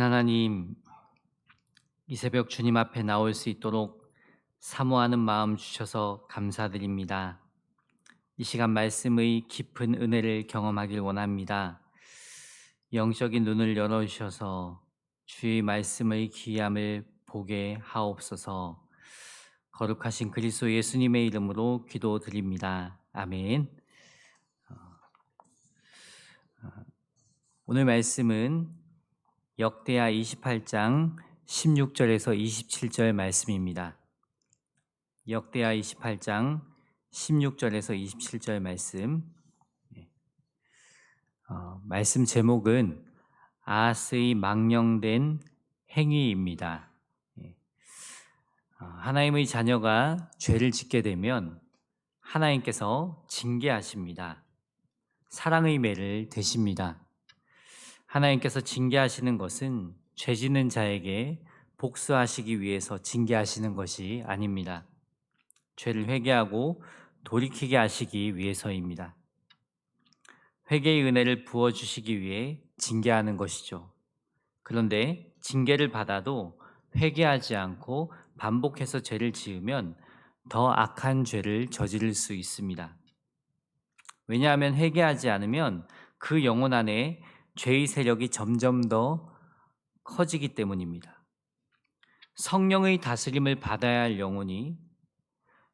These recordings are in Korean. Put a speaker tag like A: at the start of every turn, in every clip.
A: 하나님, 이 새벽 주님 앞에 나올 수 있도록 사모하는 마음 주셔서 감사드립니다. 이 시간 말씀의 깊은 은혜를 경험하길 원합니다. 영적인 눈을 열어주셔서 주의 말씀의 귀함을 보게 하옵소서. 거룩하신 그리스도 예수님의 이름으로 기도드립니다. 아멘. 오늘 말씀은 역대하 28장 16절에서 27절 말씀입니다. 역대하 28장 16절에서 27절 말씀. 말씀 제목은 아하스의 망령된 행위입니다. 하나님의 자녀가 죄를 짓게 되면 하나님께서 징계하십니다. 사랑의 매를 대십니다. 하나님께서 징계하시는 것은 죄 짓는 자에게 복수하시기 위해서 징계하시는 것이 아닙니다. 죄를 회개하고 돌이키게 하시기 위해서입니다. 회개의 은혜를 부어주시기 위해 징계하는 것이죠. 그런데 징계를 받아도 회개하지 않고 반복해서 죄를 지으면 더 악한 죄를 저지를 수 있습니다. 왜냐하면 회개하지 않으면 그 영혼 안에 죄의 세력이 점점 더 커지기 때문입니다. 성령의 다스림을 받아야 할 영혼이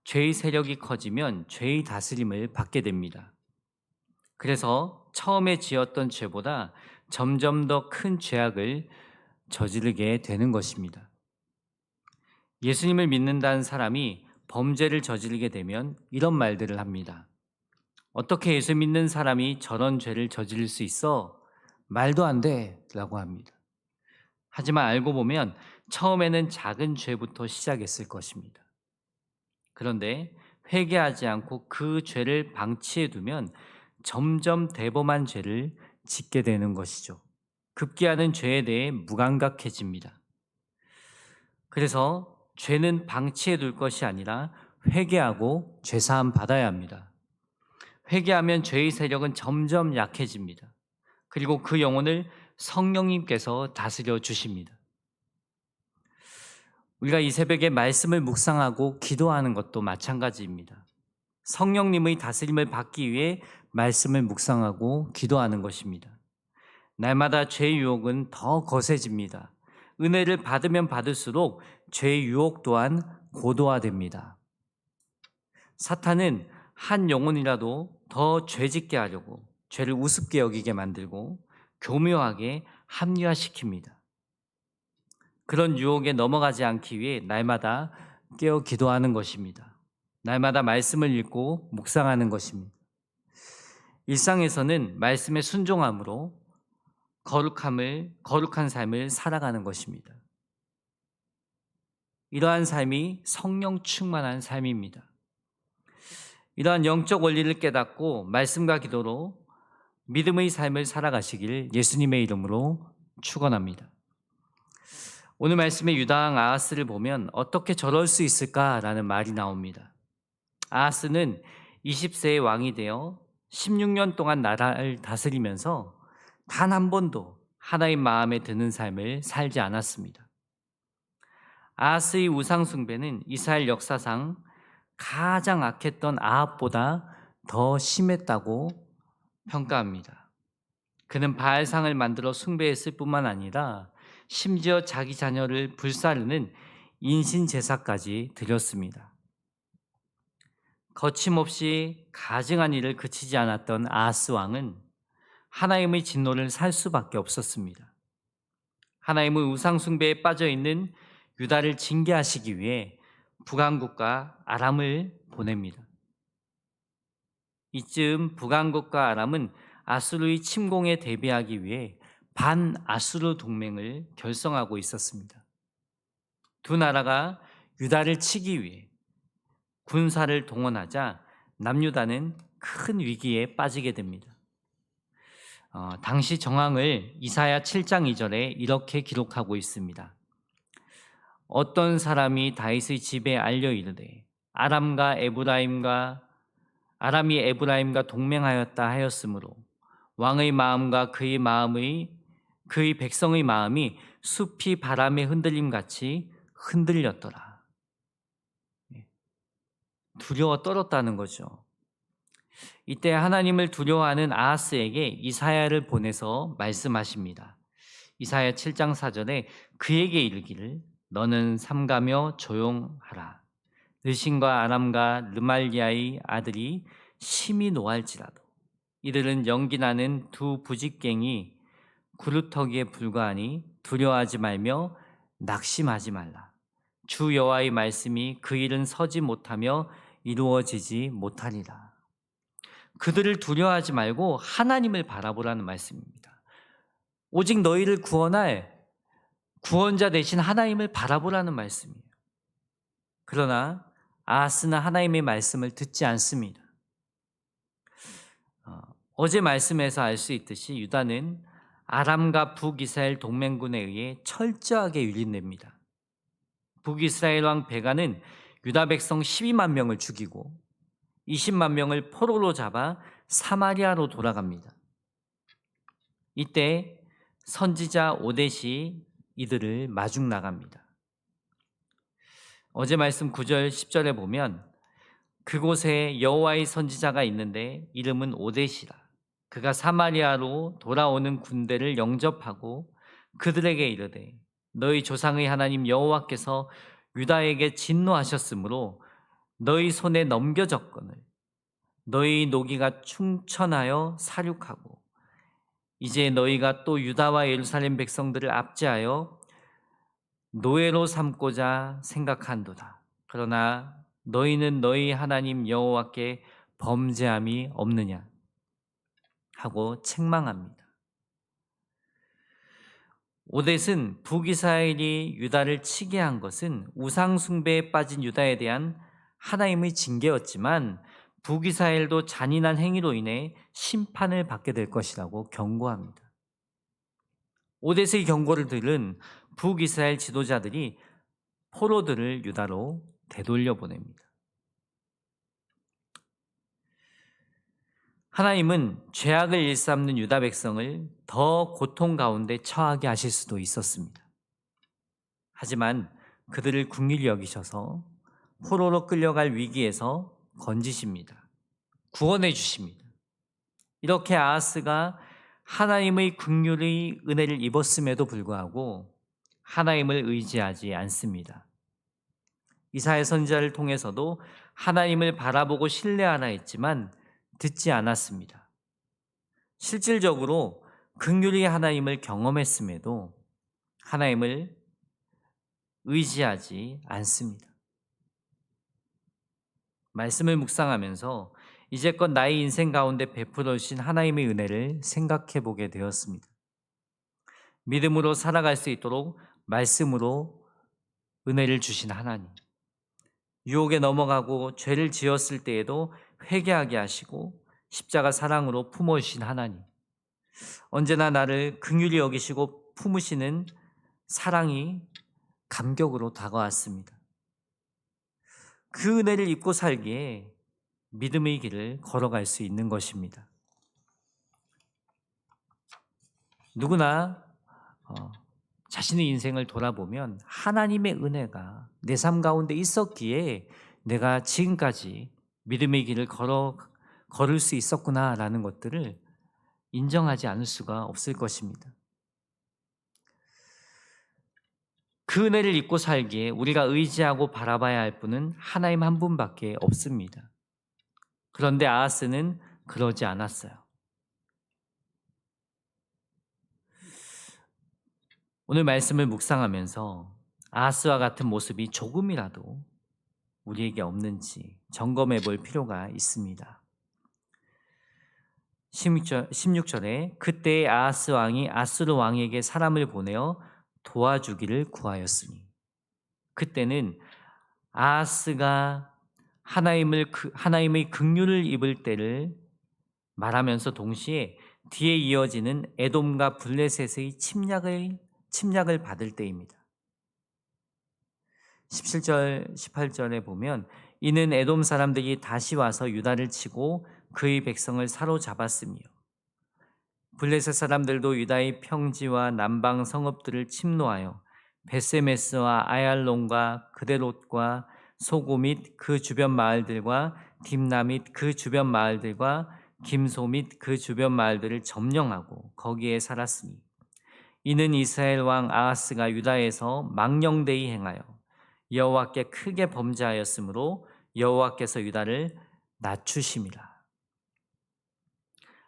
A: 죄의 세력이 커지면 죄의 다스림을 받게 됩니다. 그래서 처음에 지었던 죄보다 점점 더 큰 죄악을 저지르게 되는 것입니다. 예수님을 믿는다는 사람이 범죄를 저지르게 되면 이런 말들을 합니다. 어떻게 예수 믿는 사람이 저런 죄를 저지를 수 있어? 말도 안 돼 라고 합니다. 하지만 알고 보면 처음에는 작은 죄부터 시작했을 것입니다. 그런데 회개하지 않고 그 죄를 방치해 두면 점점 대범한 죄를 짓게 되는 것이죠. 급기야는 죄에 대해 무감각해집니다. 그래서 죄는 방치해 둘 것이 아니라 회개하고 죄사함 받아야 합니다. 회개하면 죄의 세력은 점점 약해집니다. 그리고 그 영혼을 성령님께서 다스려 주십니다. 우리가 이 새벽에 말씀을 묵상하고 기도하는 것도 마찬가지입니다. 성령님의 다스림을 받기 위해 말씀을 묵상하고 기도하는 것입니다. 날마다 죄의 유혹은 더 거세집니다. 은혜를 받으면 받을수록 죄의 유혹 또한 고도화됩니다. 사탄은 한 영혼이라도 더 죄짓게 하려고 죄를 우습게 여기게 만들고 교묘하게 합리화시킵니다. 그런 유혹에 넘어가지 않기 위해 날마다 깨어 기도하는 것입니다. 날마다 말씀을 읽고 묵상하는 것입니다. 일상에서는 말씀에 순종함으로 거룩한 삶을 살아가는 것입니다. 이러한 삶이 성령 충만한 삶입니다. 이러한 영적 원리를 깨닫고 말씀과 기도로 믿음의 삶을 살아가시길 예수님의 이름으로 축원합니다. 오늘 말씀의 유다왕 아하스를 보면 어떻게 저럴 수 있을까라는 말이 나옵니다. 아하스는 20세의 왕이 되어 16년 동안 나라를 다스리면서 단 한 번도 하나님 마음에 드는 삶을 살지 않았습니다. 아하스의 우상 숭배는 이스라엘 역사상 가장 악했던 아합보다 더 심했다고 평가합니다. 그는 바알상을 만들어 숭배했을 뿐만 아니라 심지어 자기 자녀를 불사르는 인신 제사까지 드렸습니다. 거침없이 가증한 일을 그치지 않았던 아하스 왕은 하나님의 진노를 살 수밖에 없었습니다. 하나님의 우상 숭배에 빠져 있는 유다를 징계하시기 위해 북왕국과 아람을 보냅니다. 이쯤 북왕국과 아람은 아수르의 침공에 대비하기 위해 반아수르 동맹을 결성하고 있었습니다. 두 나라가 유다를 치기 위해 군사를 동원하자 남유다는 큰 위기에 빠지게 됩니다. 당시 정황을 이사야 7장 2절에 이렇게 기록하고 있습니다. 어떤 사람이 다윗의 집에 알려 이르되 아람이 에브라임과 동맹하였다 하였으므로 왕의 마음과 그의 백성의 마음이 숲이 바람에 흔들림같이 흔들렸더라. 두려워 떨었다는 거죠. 이때 하나님을 두려워하는 아하스에게 이사야를 보내서 말씀하십니다. 이사야 7장 4절에 그에게 이르기를 너는 삼가며 조용하라. 르신과 아람과 르말리아의 아들이 심히 노할지라도 이들은 연기나는 두 부직갱이 구루터기에 불과하니 두려워하지 말며 낙심하지 말라. 주 여호와의 말씀이 그 일은 서지 못하며 이루어지지 못하리라. 그들을 두려워하지 말고 하나님을 바라보라는 말씀입니다. 오직 너희를 구원할 구원자 되신 하나님을 바라보라는 말씀이에요. 그러나 아하스는 하나님의 말씀을 듣지 않습니다. 어제 말씀에서 알 수 있듯이 유다는 아람과 북이스라엘 동맹군에 의해 철저하게 유린됩니다. 북이스라엘 왕 베가는 유다 백성 12만 명을 죽이고 20만 명을 포로로 잡아 사마리아로 돌아갑니다. 이때 선지자 오뎃이 이들을 마중 나갑니다. 어제 말씀 9절 10절에 보면 그곳에 여호와의 선지자가 있는데 이름은 오뎃이라. 그가 사마리아로 돌아오는 군대를 영접하고 그들에게 이르되 너희 조상의 하나님 여호와께서 유다에게 진노하셨으므로 너희 손에 넘겨졌거늘 너희 노기가 충천하여 사륙하고 이제 너희가 또 유다와 예루살렘 백성들을 압제하여 노예로 삼고자 생각한도다. 그러나 너희는 너희 하나님 여호와께 범죄함이 없느냐 하고 책망합니다. 오뎃은 북이스라엘이 유다를 치게 한 것은 우상 숭배에 빠진 유다에 대한 하나님의 징계였지만 북이스라엘도 잔인한 행위로 인해 심판을 받게 될 것이라고 경고합니다. 오뎃의 경고를 들은 북이스라엘 지도자들이 포로들을 유다로 되돌려 보냅니다. 하나님은 죄악을 일삼는 유다 백성을 더 고통 가운데 처하게 하실 수도 있었습니다. 하지만 그들을 긍휼히 여기셔서 포로로 끌려갈 위기에서 건지십니다. 구원해 주십니다. 이렇게 아하스가 하나님의 긍휼의 은혜를 입었음에도 불구하고 하나님을 의지하지 않습니다. 이사야 선지자를 통해서도 하나님을 바라보고 신뢰하라 했지만 듣지 않았습니다. 실질적으로 긍휼의 하나님을 경험했음에도 하나님을 의지하지 않습니다. 말씀을 묵상하면서 이제껏 나의 인생 가운데 베풀어 주신 하나님의 은혜를 생각해 보게 되었습니다. 믿음으로 살아갈 수 있도록 말씀으로 은혜를 주신 하나님, 유혹에 넘어가고 죄를 지었을 때에도 회개하게 하시고 십자가 사랑으로 품어주신 하나님, 언제나 나를 긍휼히 여기시고 품으시는 사랑이 감격으로 다가왔습니다. 그 은혜를 입고 살기에 믿음의 길을 걸어갈 수 있는 것입니다. 누구나 자신의 인생을 돌아보면 하나님의 은혜가 내 삶 가운데 있었기에 내가 지금까지 믿음의 길을 걸을 수 있었구나라는 것들을 인정하지 않을 수가 없을 것입니다. 그 은혜를 입고 살기에 우리가 의지하고 바라봐야 할 분은 하나님 한 분밖에 없습니다. 그런데 아하스는 그러지 않았어요. 오늘 말씀을 묵상하면서 아하스와 같은 모습이 조금이라도 우리에게 없는지 점검해 볼 필요가 있습니다. 16절에 그때 아하스 왕이 아수르 왕에게 사람을 보내어 도와주기를 구하였으니, 그때는 아하스가 하나님의 긍휼을 입을 때를 말하면서 동시에 뒤에 이어지는 에돔과 블레셋의 침략을 받을 때입니다. 17절 18절에 보면 이는 에돔 사람들이 다시 와서 유다를 치고 그의 백성을 사로잡았으며 블레셋 사람들도 유다의 평지와 남방 성읍들을 침노하여 베세메스와 아얄론과 그데롯과 소고 및 그 주변 마을들과 딥나 및 그 주변 마을들과 김소 및 그 주변 마을들을 점령하고 거기에 살았으니 이는 이스라엘 왕 아하스가 유다에서 망령되이 행하여 여호와께 크게 범죄하였으므로 여호와께서 유다를 낮추심이라.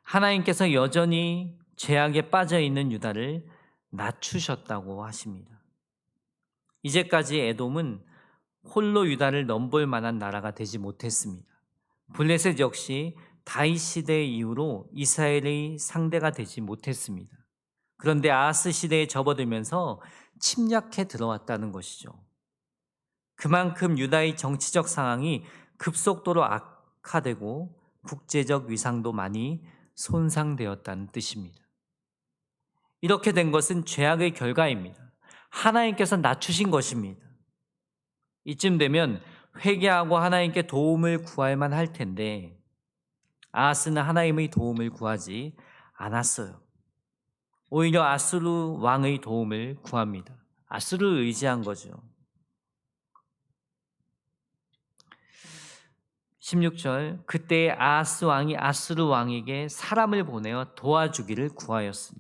A: 하나님께서 여전히 죄악에 빠져 있는 유다를 낮추셨다고 하십니다. 이제까지 에돔은 홀로 유다를 넘볼 만한 나라가 되지 못했습니다. 블레셋 역시 다윗 시대 이후로 이스라엘의 상대가 되지 못했습니다. 그런데 아하스 시대에 접어들면서 침략해 들어왔다는 것이죠. 그만큼 유다의 정치적 상황이 급속도로 악화되고 국제적 위상도 많이 손상되었다는 뜻입니다. 이렇게 된 것은 죄악의 결과입니다. 하나님께서 낮추신 것입니다. 이쯤 되면 회개하고 하나님께 도움을 구할 만할 텐데 아하스는 하나님의 도움을 구하지 않았어요. 오히려 아수르 왕의 도움을 구합니다. 아수르를 의지한 거죠. 16절 그때 아하스 왕이 아수르 왕에게 사람을 보내어 도와주기를 구하였으니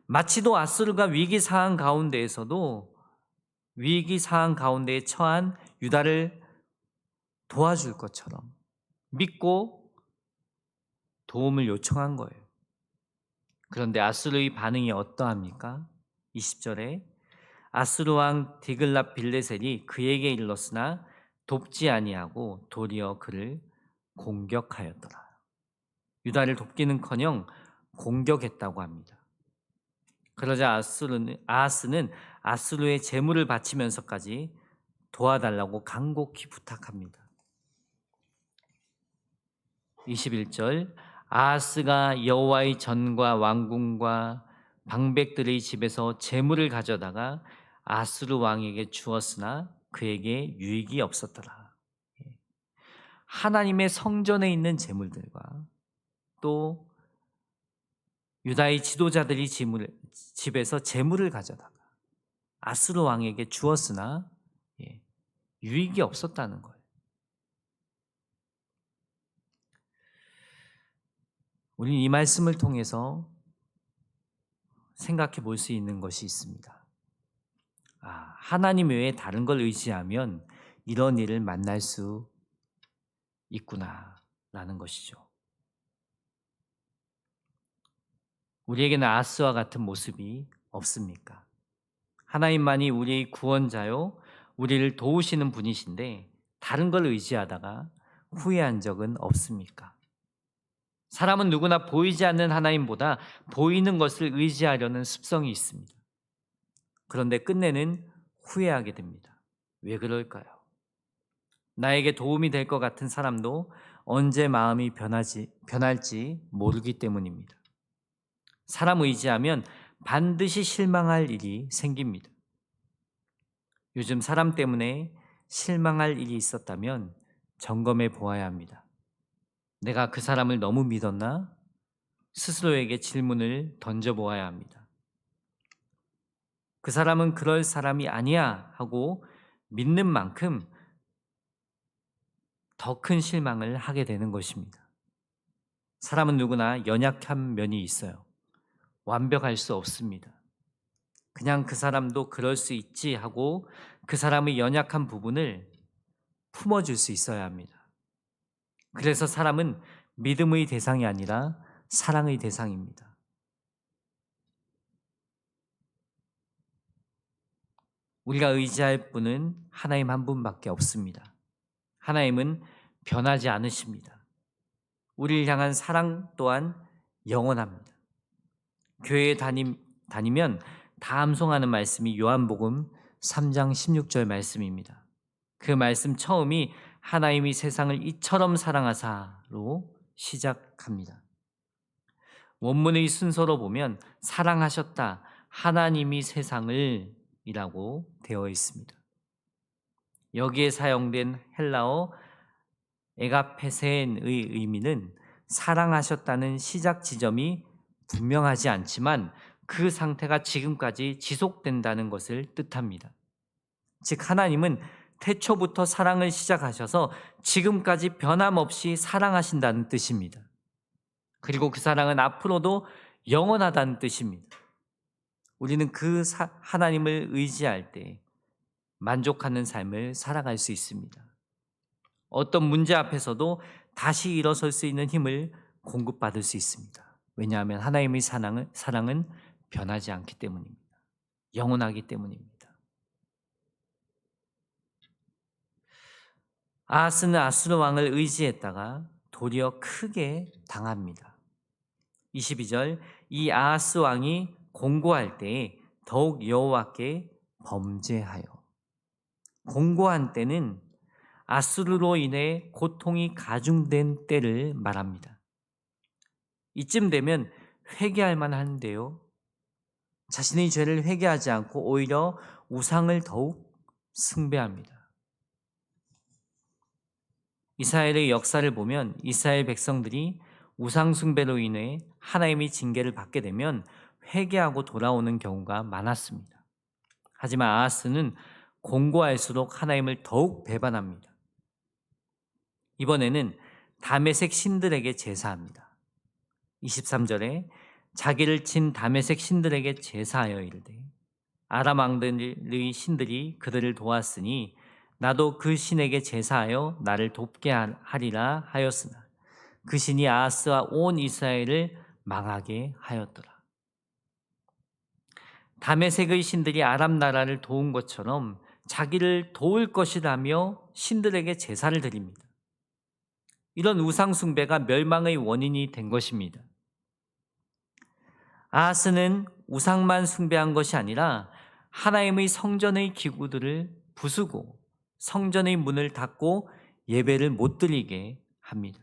A: 마치도 아수르가 위기 상황 가운데에서도 위기 상황 가운데에 처한 유다를 도와줄 것처럼 믿고 도움을 요청한 거예요. 그런데 아수르의 반응이 어떠합니까? 20절에 아수르 왕 디글랏 빌레셀이 그에게 일렀으나 돕지 아니하고 도리어 그를 공격하였더라. 유다를 돕기는커녕 공격했다고 합니다. 그러자 아하스는 아수르의 재물을 바치면서까지 도와달라고 간곡히 부탁합니다. 21절 아하스가 여호와의 전과 왕궁과 방백들의 집에서 재물을 가져다가 아수르 왕에게 주었으나 그에게 유익이 없었더라. 하나님의 성전에 있는 재물들과 또 유다의 지도자들이 집에서 재물을 가져다가 아수르 왕에게 주었으나 유익이 없었다는 거예요. 우리는 이 말씀을 통해서 생각해 볼 수 있는 것이 있습니다. 하나님 외에 다른 걸 의지하면 이런 일을 만날 수 있구나라는 것이죠. 우리에게는 아하스와 같은 모습이 없습니까? 하나님만이 우리의 구원자요, 우리를 도우시는 분이신데 다른 걸 의지하다가 후회한 적은 없습니까? 사람은 누구나 보이지 않는 하나님보다 보이는 것을 의지하려는 습성이 있습니다. 그런데 끝내는 후회하게 됩니다. 왜 그럴까요? 나에게 도움이 될 것 같은 사람도 언제 마음이 변할지 모르기 때문입니다. 사람 의지하면 반드시 실망할 일이 생깁니다. 요즘 사람 때문에 실망할 일이 있었다면 점검해 보아야 합니다. 내가 그 사람을 너무 믿었나? 스스로에게 질문을 던져보아야 합니다. 그 사람은 그럴 사람이 아니야 하고 믿는 만큼 더 큰 실망을 하게 되는 것입니다. 사람은 누구나 연약한 면이 있어요. 완벽할 수 없습니다. 그냥 그 사람도 그럴 수 있지 하고 그 사람의 연약한 부분을 품어줄 수 있어야 합니다. 그래서 사람은 믿음의 대상이 아니라 사랑의 대상입니다. 우리가 의지할 분은 하나님 한 분밖에 없습니다. 하나님은 변하지 않으십니다. 우리를 향한 사랑 또한 영원합니다. 교회에 다니면 다 암송하는 말씀이 요한복음 3장 16절 말씀입니다. 그 말씀 처음이 하나님이 세상을 이처럼 사랑하사로 시작합니다. 원문의 순서로 보면 사랑하셨다 하나님이 세상을 이라고 되어 있습니다. 여기에 사용된 헬라어 에가페센의 의미는 사랑하셨다는 시작 지점이 분명하지 않지만 그 상태가 지금까지 지속된다는 것을 뜻합니다. 즉 하나님은 태초부터 사랑을 시작하셔서 지금까지 변함없이 사랑하신다는 뜻입니다. 그리고 그 사랑은 앞으로도 영원하다는 뜻입니다. 우리는 그 하나님을 의지할 때 만족하는 삶을 살아갈 수 있습니다. 어떤 문제 앞에서도 다시 일어설 수 있는 힘을 공급받을 수 있습니다. 왜냐하면 하나님의 사랑은 변하지 않기 때문입니다. 영원하기 때문입니다. 아하스는 아수르 왕을 의지했다가 도리어 크게 당합니다. 22절, 이 아하스 왕이 공고할 때에 더욱 여호와께 범죄하여. 공고한 때는 아수르로 인해 고통이 가중된 때를 말합니다. 이쯤 되면 회개할 만한데요, 자신의 죄를 회개하지 않고 오히려 우상을 더욱 숭배합니다. 이스라엘의 역사를 보면 이스라엘 백성들이 우상 숭배로 인해 하나님의 징계를 받게 되면 회개하고 돌아오는 경우가 많았습니다. 하지만 아하스는 공고할수록 하나님을 더욱 배반합니다. 이번에는 다메섹 신들에게 제사합니다. 23절에 자기를 친 다메섹 신들에게 제사하여 이르되 아람 왕들의 신들이 그들을 도왔으니 나도 그 신에게 제사하여 나를 돕게 하리라 하였으나 그 신이 아하스와 온 이스라엘을 망하게 하였더라. 다메섹의 신들이 아람 나라를 도운 것처럼 자기를 도울 것이라며 신들에게 제사를 드립니다. 이런 우상 숭배가 멸망의 원인이 된 것입니다. 아하스는 우상만 숭배한 것이 아니라 하나님의 성전의 기구들을 부수고 성전의 문을 닫고 예배를 못 드리게 합니다.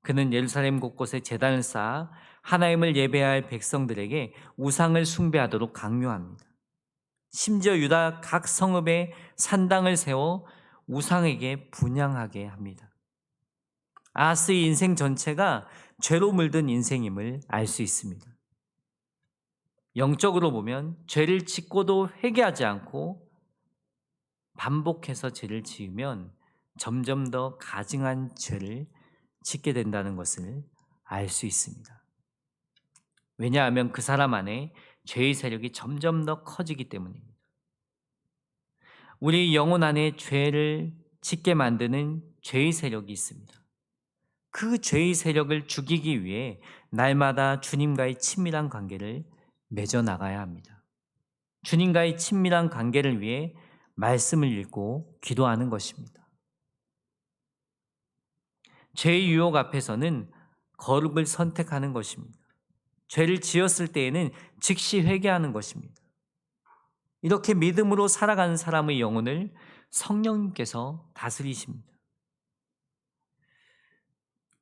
A: 그는 예루살렘 곳곳에 제단을 쌓아 하나님을 예배할 백성들에게 우상을 숭배하도록 강요합니다. 심지어 유다 각 성읍에 산당을 세워 우상에게 분향하게 합니다. 아하스의 인생 전체가 죄로 물든 인생임을 알 수 있습니다. 영적으로 보면 죄를 짓고도 회개하지 않고 반복해서 죄를 지으면 점점 더 가증한 죄를 짓게 된다는 것을 알 수 있습니다. 왜냐하면 그 사람 안에 죄의 세력이 점점 더 커지기 때문입니다. 우리 영혼 안에 죄를 짓게 만드는 죄의 세력이 있습니다. 그 죄의 세력을 죽이기 위해 날마다 주님과의 친밀한 관계를 맺어 나가야 합니다. 주님과의 친밀한 관계를 위해 말씀을 읽고 기도하는 것입니다. 죄의 유혹 앞에서는 거룩을 선택하는 것입니다. 죄를 지었을 때에는 즉시 회개하는 것입니다. 이렇게 믿음으로 살아가는 사람의 영혼을 성령님께서 다스리십니다.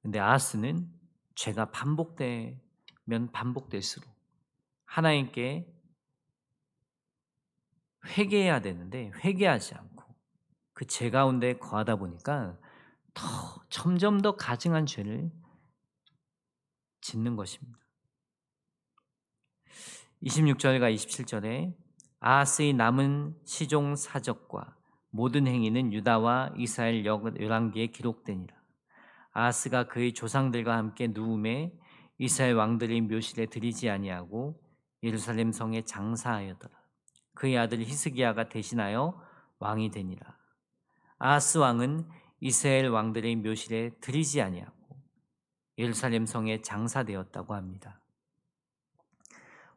A: 근데 아하스는 죄가 반복되면 반복될수록 하나님께 회개해야 되는데 회개하지 않고 그 죄 가운데 거하다 보니까 점점 더 가증한 죄를 짓는 것입니다. 26절과 27절에 아하스의 남은 시종 사적과 모든 행위는 유다와 이스라엘 열왕기에 기록되니라. 아하스가 그의 조상들과 함께 누움에 이스라엘 왕들의 묘실에 들이지 아니하고 예루살렘 성에 장사하였더라. 그의 아들 히스기야가 대신하여 왕이 되니라. 아하스 왕은 이스라엘 왕들의 묘실에 들이지 아니하고 예루살렘 성에 장사되었다고 합니다.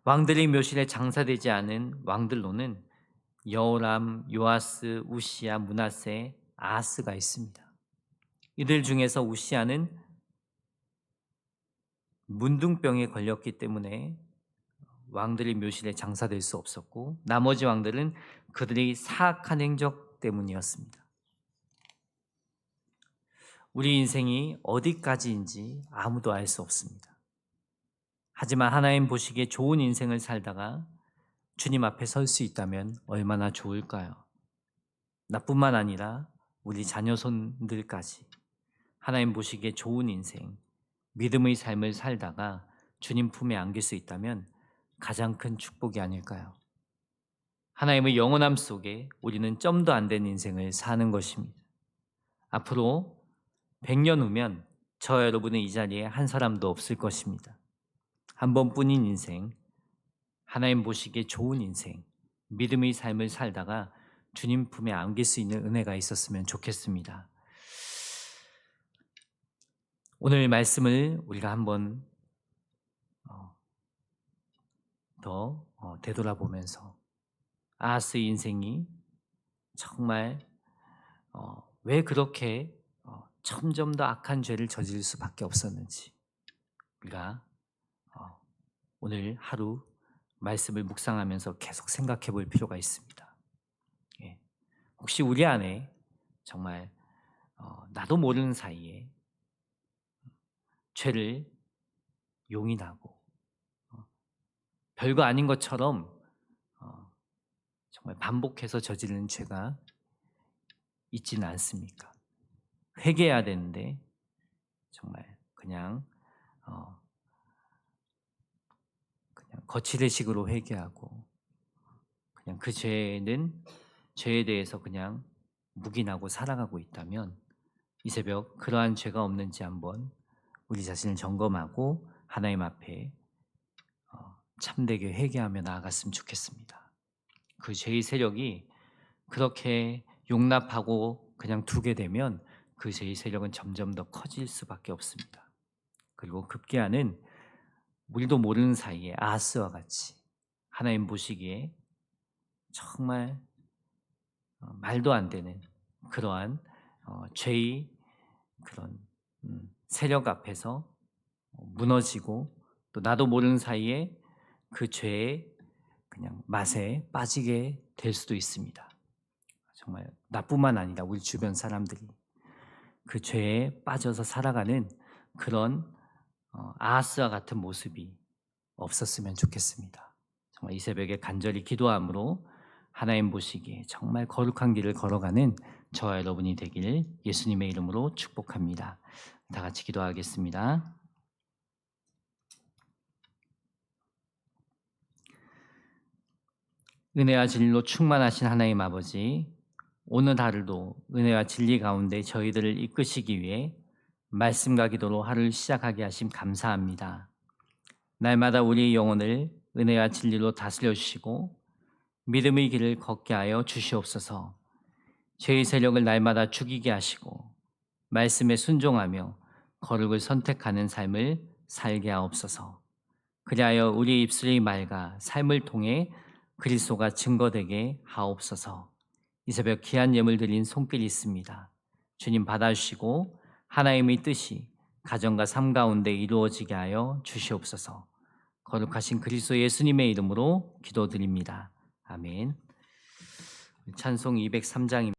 A: 왕들의 묘실에 장사되지 않은 왕들로는 여호람, 요아스, 우시야, 므낫세, 아하스가 있습니다. 이들 중에서 우시야는 문둥병에 걸렸기 때문에 왕들의 묘실에 장사될 수 없었고 나머지 왕들은 그들의 사악한 행적 때문이었습니다. 우리 인생이 어디까지인지 아무도 알 수 없습니다. 하지만 하나님 보시기에 좋은 인생을 살다가 주님 앞에 설 수 있다면 얼마나 좋을까요? 나뿐만 아니라 우리 자녀손들까지 하나님 보시기에 좋은 인생, 믿음의 삶을 살다가 주님 품에 안길 수 있다면 가장 큰 축복이 아닐까요? 하나님의 영원함 속에 우리는 점도 안 된 인생을 사는 것입니다. 앞으로 100년 후면 저 여러분의 이 자리에 한 사람도 없을 것입니다. 한 번뿐인 인생, 하나님 보시기에 좋은 인생, 믿음의 삶을 살다가 주님 품에 안길 수 있는 은혜가 있었으면 좋겠습니다. 오늘 말씀을 우리가 한번 더 되돌아보면서 아하스의 인생이 정말 왜 그렇게 점점 더 악한 죄를 저지를 수밖에 없었는지 우리가 오늘 하루 말씀을 묵상하면서 계속 생각해 볼 필요가 있습니다. 예. 혹시 우리 안에 정말 나도 모르는 사이에 죄를 용인하고 별거 아닌 것처럼 정말 반복해서 저지르는 죄가 있지는 않습니까? 회개해야 되는데 정말 그냥 거칠의식으로 회개하고 그냥 그 죄에 대해서 그냥 묵인하고 살아가고 있다면 이 새벽 그러한 죄가 없는지 한번 우리 자신을 점검하고 하나님 앞에 참되게 회개하며 나아갔으면 좋겠습니다. 그 죄의 세력이 그렇게 용납하고 그냥 두게 되면 그 죄의 세력은 점점 더 커질 수밖에 없습니다. 그리고 급기야는 우리도 모르는 사이에 아하스와 같이 하나님 보시기에 정말 말도 안 되는 그러한 죄의 그런 세력 앞에서 무너지고 또 나도 모르는 사이에 그 죄의 그냥 맛에 빠지게 될 수도 있습니다. 정말 나뿐만 아니라 우리 주변 사람들이 그 죄에 빠져서 살아가는 그런 아하스와 같은 모습이 없었으면 좋겠습니다. 정말 이 새벽에 간절히 기도함으로 하나님 보시기에 정말 거룩한 길을 걸어가는 저와 여러분이 되길 예수님의 이름으로 축복합니다. 다 같이 기도하겠습니다. 은혜와 진리로 충만하신 하나님 아버지, 오늘 하루도 은혜와 진리 가운데 저희들을 이끄시기 위해 말씀과 기도로 하루를 시작하게 하심 감사합니다. 날마다 우리의 영혼을 은혜와 진리로 다스려 주시고 믿음의 길을 걷게 하여 주시옵소서. 죄의 세력을 날마다 죽이게 하시고 말씀에 순종하며 거룩을 선택하는 삶을 살게 하옵소서. 그리하여 우리의 입술의 말과 삶을 통해 그리스도가 증거되게 하옵소서. 이 새벽 귀한 예물 드린 손길이 있습니다. 주님 받아주시고 하나님의 뜻이 가정과 삶 가운데 이루어지게 하여 주시옵소서. 거룩하신 그리스도 예수님의 이름으로 기도드립니다. 아멘. 찬송 203장입니다.